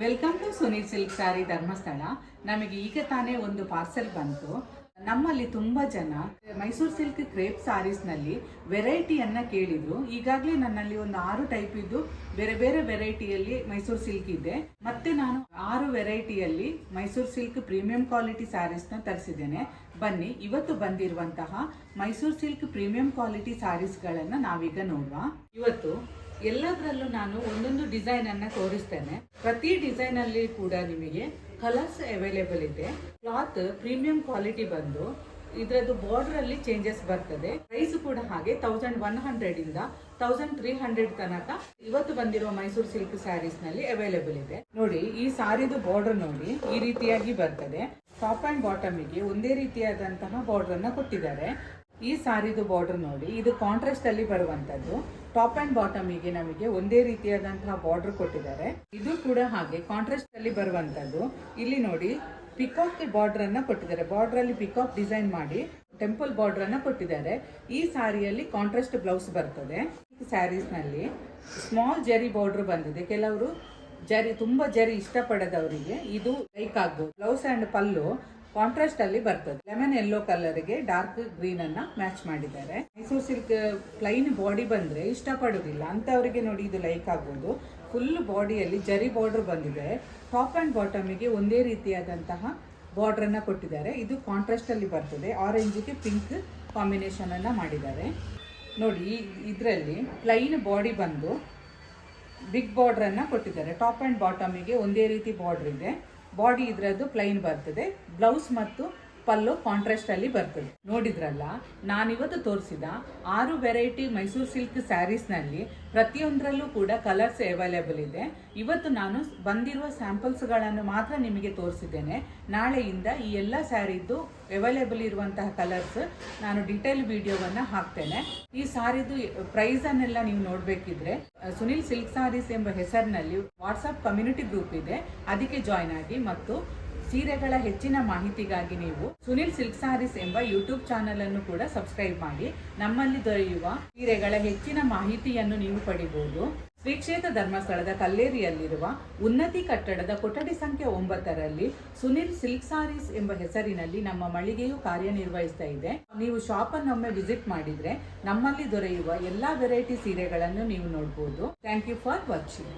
Welcome to Sunil silk sari Dharmasthala. ನಮಗೆ ಈಗ ತಾನೇ ಒಂದು ಪಾರ್ಸೆಲ್ ಬಂತು. ನಮ್ಮಲ್ಲಿ ತುಂಬ ಜನ ಮೈಸೂರು ಸಿಲ್ಕ್ ಕ್ರೇಪ್ ಸ್ಯಾರೀಸ್ನಲ್ಲಿ ವೆರೈಟಿಯನ್ನು ಕೇಳಿದ್ರು. ಈಗಾಗಲೇ ನನ್ನಲ್ಲಿ ಒಂದು 6 ಟೈಪ್ ಇದ್ದು ಬೇರೆ ಬೇರೆ ವೆರೈಟಿಯಲ್ಲಿ ಮೈಸೂರು ಸಿಲ್ಕ್ ಇದೆ. ಮತ್ತೆ ನಾನು 6 ವೆರೈಟಿಯಲ್ಲಿ ಮೈಸೂರು ಸಿಲ್ಕ್ ಪ್ರೀಮಿಯಂ ಕ್ವಾಲಿಟಿ ಸ್ಯಾರೀಸ್ನ ತರಿಸಿದ್ದೇನೆ. ಬನ್ನಿ, ಇವತ್ತು ಬಂದಿರುವಂತಹ ಮೈಸೂರು ಸಿಲ್ಕ್ ಪ್ರೀಮಿಯಂ ಕ್ವಾಲಿಟಿ ಸ್ಯಾರೀಸ್ಗಳನ್ನು ನಾವೀಗ ನೋಡುವ. ಇವತ್ತು ಎಲ್ಲದರಲ್ಲೂ ನಾನು ಒಂದೊಂದು ಡಿಸೈನ್ ಅನ್ನ ತೋರಿಸ್ತೇನೆ. ಪ್ರತಿ ಡಿಸೈನ್ ಅಲ್ಲಿ ಕೂಡ ನಿಮಗೆ ಕಲರ್ಸ್ ಅವೈಲೇಬಲ್ ಇದೆ. ಕ್ಲಾತ್ ಪ್ರೀಮಿಯಂ ಕ್ವಾಲಿಟಿ ಬಂದು ಇದರದ್ದು ಬಾರ್ಡರ್ ಅಲ್ಲಿ ಚೇಂಜಸ್ ಬರ್ತದೆ. ಪ್ರೈಸ್ ಕೂಡ ಹಾಗೆ 1100 ಇಂದ 1300 ತನಕ ಇವತ್ತು ಬಂದಿರುವ ಮೈಸೂರು ಸಿಲ್ಕ್ ಸ್ಯಾರೀಸ್ ನಲ್ಲಿ ಅವೈಲೇಬಲ್ ಇದೆ. ನೋಡಿ, ಈ ಸಾರಿದು ಬಾರ್ಡರ್ ನೋಡಿ ಈ ರೀತಿಯಾಗಿ ಬರ್ತದೆ. ಟಾಪ್ ಅಂಡ್ ಬಾಟಮಿಗೆ ಒಂದೇ ರೀತಿಯಾದಂತಹ ಬಾರ್ಡರ್ ಅನ್ನ ಕೊಟ್ಟಿದ್ದಾರೆ. ಈ ಸಾರಿದು ಬಾರ್ಡರ್ ನೋಡಿ, ಇದು ಕಾಂಟ್ರಾಸ್ಟ್ ಅಲ್ಲಿ ಬರುವಂತದ್ದು. ಟಾಪ್ ಅಂಡ್ ಬಾಟಮಿಗೆ ನಮಗೆ ಒಂದೇ ರೀತಿಯಾದಂತಹ ಬಾರ್ಡರ್ ಕೊಟ್ಟಿದ್ದಾರೆ. ಇದು ಕೂಡ ಹಾಗೆ ಕಾಂಟ್ರಾಸ್ಟ್ ಅಲ್ಲಿ ಬರುವಂತದ್ದು. ಇಲ್ಲಿ ನೋಡಿ, ಪಿಕಾಕ್ ಬಾರ್ಡರ್ ಅನ್ನ ಕೊಟ್ಟಿದ್ದಾರೆ. ಬಾರ್ಡರ್ ಅಲ್ಲಿ ಪಿಕಾಕ್ ಡಿಸೈನ್ ಮಾಡಿ ಟೆಂಪಲ್ ಬಾರ್ಡರ್ ಅನ್ನ ಕೊಟ್ಟಿದ್ದಾರೆ. ಈ ಸಾರಿಯಲ್ಲಿ ಕಾಂಟ್ರಾಸ್ಟ್ ಬ್ಲೌಸ್ ಬರ್ತದೆ. ಸ್ಯಾರೀಸ್ ನಲ್ಲಿ ಸ್ಮಾಲ್ ಜರಿ ಬಾರ್ಡರ್ ಬಂದಿದೆ. ಕೆಲವರು ತುಂಬಾ ಜರಿ ಇಷ್ಟಪಡದವರಿಗೆ ಇದು ಲೈಕ್ ಆಗ್ಬೋದು. ಬ್ಲೌಸ್ ಅಂಡ್ ಪಲ್ಲು ಕಾಂಟ್ರಾಸ್ಟ್ ಅಲ್ಲಿ ಬರ್ತದೆ. ಲೆಮನ್ ಯೆಲ್ಲೋ ಕಲರ್ಗೆ ಡಾರ್ಕ್ ಗ್ರೀನ್ ಅನ್ನ ಮ್ಯಾಚ್ ಮಾಡಿದ್ದಾರೆ. ಮೈಸೂರು ಸಿಲ್ಕ್ ಪ್ಲೈನ್ ಬಾಡಿ ಬಂದ್ರೆ ಇಷ್ಟಪಡುದಿಲ್ಲ ಅಂತವರಿಗೆ ನೋಡಿ ಇದು ಲೈಕ್ ಆಗ್ಬೋದು. ಫುಲ್ ಬಾಡಿಯಲ್ಲಿ ಜರಿ ಬಾರ್ಡರ್ ಬಂದಿದೆ. ಟಾಪ್ ಅಂಡ್ ಬಾಟಮಿಗೆ ಒಂದೇ ರೀತಿಯಾದಂತಹ ಬಾರ್ಡರ್ ಅನ್ನ ಕೊಟ್ಟಿದ್ದಾರೆ. ಇದು ಕಾಂಟ್ರಾಸ್ಟ್ ಅಲ್ಲಿ ಬರ್ತದೆ. ಆರೆಂಜ್ಗೆ ಪಿಂಕ್ ಕಾಂಬಿನೇಷನ್ ಅನ್ನ ಮಾಡಿದ್ದಾರೆ. ನೋಡಿ, ಇದರಲ್ಲಿ ಪ್ಲೈನ್ ಬಾಡಿ ಬಂದು ಬಿಗ್ ಬಾರ್ಡರ್ ಅನ್ನ ಕೊಟ್ಟಿದ್ದಾರೆ. ಟಾಪ್ ಅಂಡ್ ಬಾಟಮಿಗೆ ಒಂದೇ ರೀತಿ ಬಾರ್ಡರ್ ಇದೆ. ಬಾಡಿ ಇದರದ್ದು ಪ್ಲೈನ್ ಬರ್ತದೆ. ಬ್ಲೌಸ್ ಮತ್ತು ಪಲ್ಲು ಕಾಂಟ್ರಾಸ್ಟ್ ಅಲ್ಲಿ ಬರ್ತದೆ. ನೋಡಿದ್ರಲ್ಲ, ನಾನಿವತ್ತು ತೋರಿಸಿದ 6 ವೆರೈಟಿ ಮೈಸೂರು ಸಿಲ್ಕ್ ಸ್ಯಾರೀಸ್ ನಲ್ಲಿ ಪ್ರತಿಯೊಂದರಲ್ಲೂ ಕೂಡ ಕಲರ್ಸ್ ಅವೈಲೇಬಲ್ ಇದೆ. ಇವತ್ತು ನಾನು ಬಂದಿರುವ ಸ್ಯಾಂಪಲ್ಸ್ ಗಳನ್ನು ಮಾತ್ರ ನಿಮಗೆ ತೋರಿಸಿದ್ದೇನೆ. ನಾಳೆಯಿಂದ ಈ ಎಲ್ಲ ಸ್ಯಾರಿದ್ದು ಅವೈಲೇಬಲ್ ಇರುವಂತಹ ಕಲರ್ಸ್ ನಾನು ಡೀಟೇಲ್ ವಿಡಿಯೋವನ್ನ ಹಾಕ್ತೇನೆ. ಈ ಸಾರಿದು ಪ್ರೈಸ್ ಅನ್ನೆಲ್ಲ ನೀವು ನೋಡ್ಬೇಕಿದ್ರೆ ಸುನಿಲ್ ಸಿಲ್ಕ್ ಸ್ಯಾರೀಸ್ ಎಂಬ ಹೆಸರಿನಲ್ಲಿ ವಾಟ್ಸ್ಆಪ್ ಕಮ್ಯುನಿಟಿ ಗ್ರೂಪ್ ಇದೆ, ಅದಕ್ಕೆ ಜಾಯ್ನ್ ಆಗಿ. ಮತ್ತು ಸೀರೆಗಳ ಹೆಚ್ಚಿನ ಮಾಹಿತಿಗಾಗಿ ನೀವು ಸುನಿಲ್ ಸಿಲ್ಕ್ ಸ್ಯಾರೀಸ್ ಎಂಬ ಯೂಟ್ಯೂಬ್ ಚಾನೆಲ್ ಅನ್ನು ಕೂಡ ಸಬ್ಸ್ಕ್ರೈಬ್ ಮಾಡಿ. ನಮ್ಮಲ್ಲಿ ದೊರೆಯುವ ಸೀರೆಗಳ ಹೆಚ್ಚಿನ ಮಾಹಿತಿಯನ್ನು ನೀವು ಪಡಿಬಹುದು. ಶ್ರೀ ಕ್ಷೇತ್ರ ಧರ್ಮಸ್ಥಳದ ಕಲ್ಲೇರಿಯಲ್ಲಿರುವ ಉನ್ನತಿ ಕಟ್ಟಡದ ಕೊಠಡಿ ಸಂಖ್ಯೆ 9ರಲ್ಲಿ ಸುನಿಲ್ ಸಿಲ್ಕ್ ಸ್ಯಾರೀಸ್ ಎಂಬ ಹೆಸರಿನಲ್ಲಿ ನಮ್ಮ ಮಳಿಗೆಯು ಕಾರ್ಯನಿರ್ವಹಿಸ್ತಾ ಇದೆ. ನೀವು ಶಾಪ್ ಅನ್ನೊಮ್ಮೆ ವಿಸಿಟ್ ಮಾಡಿದ್ರೆ ನಮ್ಮಲ್ಲಿ ದೊರೆಯುವ ಎಲ್ಲಾ ವೆರೈಟಿ ಸೀರೆಗಳನ್ನು ನೀವು ನೋಡಬಹುದು. Thank you for watching.